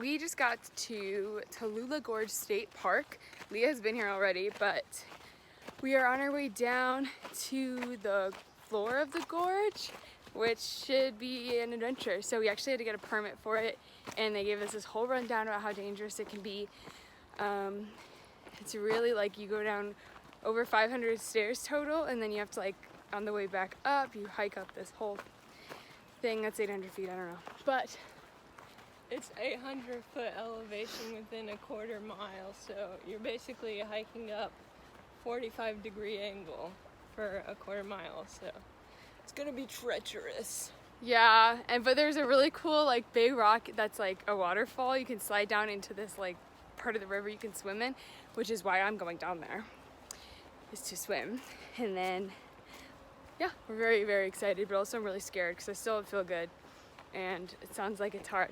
We just got to Tullulah Gorge State Park. Leah's been here already, but we are on our way down to the floor of the gorge, which should be an adventure. So we actually had to get a permit for it, and they gave us this whole rundown about how dangerous it can be. It's really like you go down over 500 stairs total, and then you have to, like, on the way back up, you hike up this whole thing that's 800 feet, I don't know. But it's 800-foot elevation within a quarter mile, so you're basically hiking up 45-degree angle for a quarter mile, so it's gonna be treacherous. yeah, but there's a really cool like big rock that's like a waterfall. You can slide down into this like part of the river you can swim in, which is why I'm going down there, is to swim. And then yeah, we're very, very excited, but also I'm really scared because I still don't feel good and it sounds like it's hard.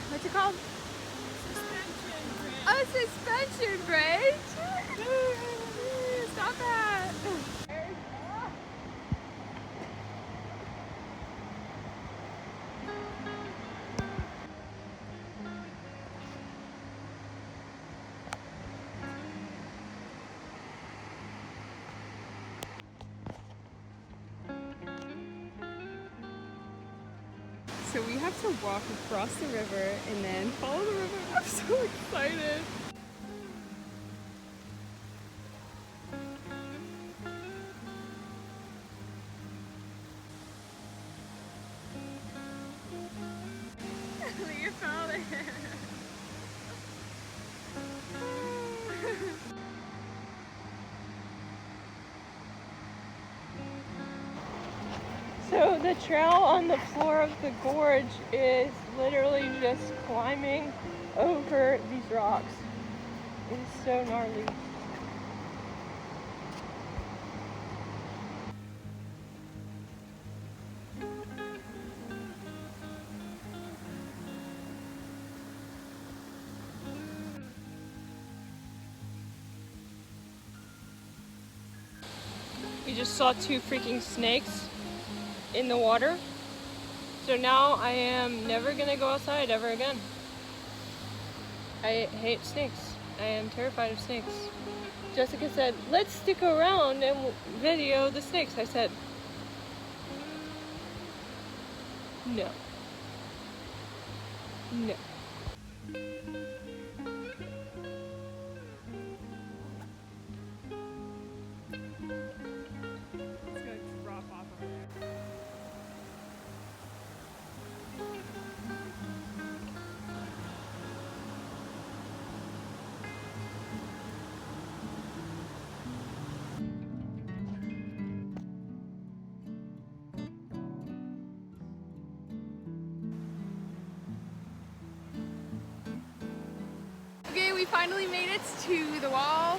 What's it called? Suspension bridge. Oh, suspension bridge! Stop that! So we have to walk across the river and then follow the river. I'm so excited. Leah fell in. So the trail on the floor of the gorge is literally just climbing over these rocks. It's so gnarly. We just saw two freaking snakes in the water. So now I am never gonna go outside ever again. I hate snakes. I am terrified of snakes. Jessica said, let's stick around and video the snakes. I said, no. No. Okay, we finally made it to the wall,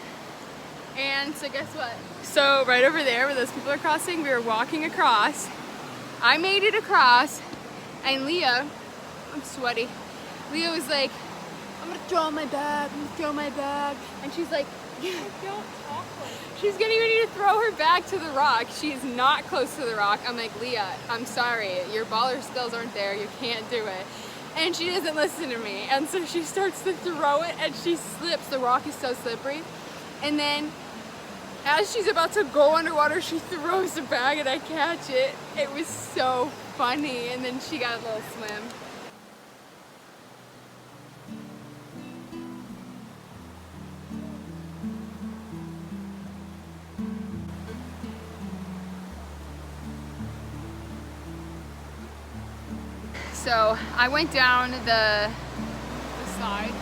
and so guess what? So right over there where those people are crossing, we were walking across. I made it across, and Leah, I'm sweaty. Leah was like, I'm gonna throw my bag, and she's like, Don't talk like she's getting ready to throw her bag to the rock. She's not close to the rock. I'm like, Leah, I'm sorry, your baller skills aren't there, you can't do it. And she doesn't listen to me, and so she starts to throw it and she slips. The rock is so slippery, and then as she's about to go underwater, she throws the bag and I catch it. It was so funny, and then she got a little swim. So I went down the side,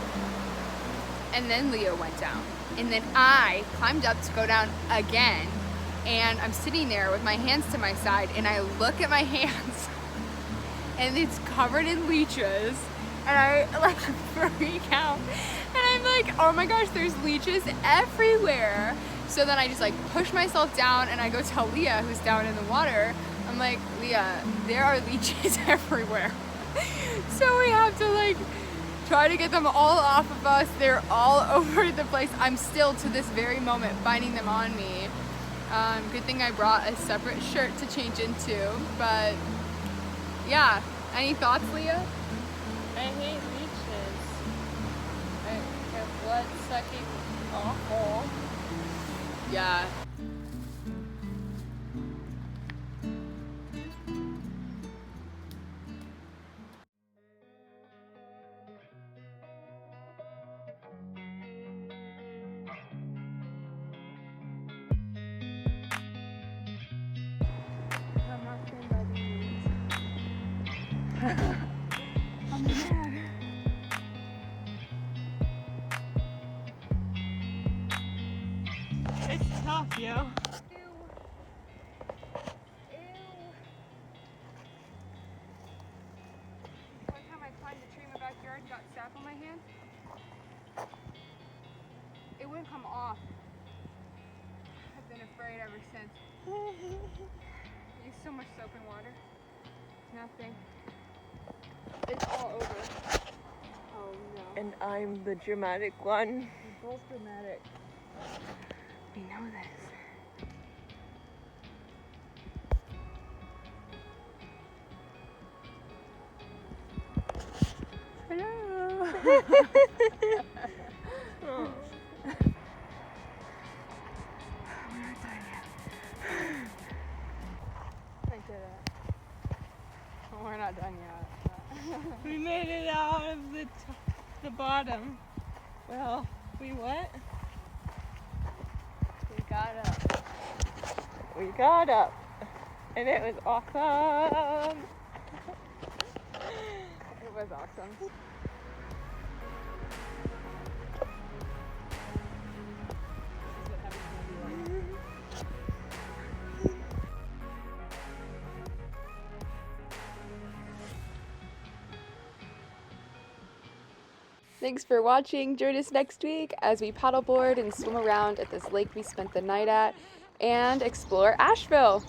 and then Leo went down. And then I climbed up to go down again, and I'm sitting there with my hands to my side, and I look at my hands, and it's covered in leeches, and I like freak out. And I'm like, oh my gosh, there's leeches everywhere. So then I just like push myself down, and I go tell Leah, who's down in the water, I'm like, Leah, there are leeches everywhere. So we have to like try to get them all off of us. They're all over the place. I'm still to this very moment finding them on me. Good thing I brought a separate shirt to change into, but yeah. Any thoughts, Leah? I hate leeches. They're blood-sucking awful. Yeah. I'm not trained by these. I'm mad. It's tough, yo. Ew. One time I climbed a tree in my backyard, got sap on my hand. It wouldn't come off. I've been afraid ever since. I use so much soap and water. Nothing. It's all over. Oh no. And I'm the dramatic one. We're both dramatic. We know this. Hello. Oh. We're not done yet. I did it. We're not done yet. We made it out of the bottom. Well, we what? We got up. We got up. And it was awesome. It was awesome. Thanks for watching. Join us next week as we paddleboard and swim around at this lake we spent the night at and explore Asheville.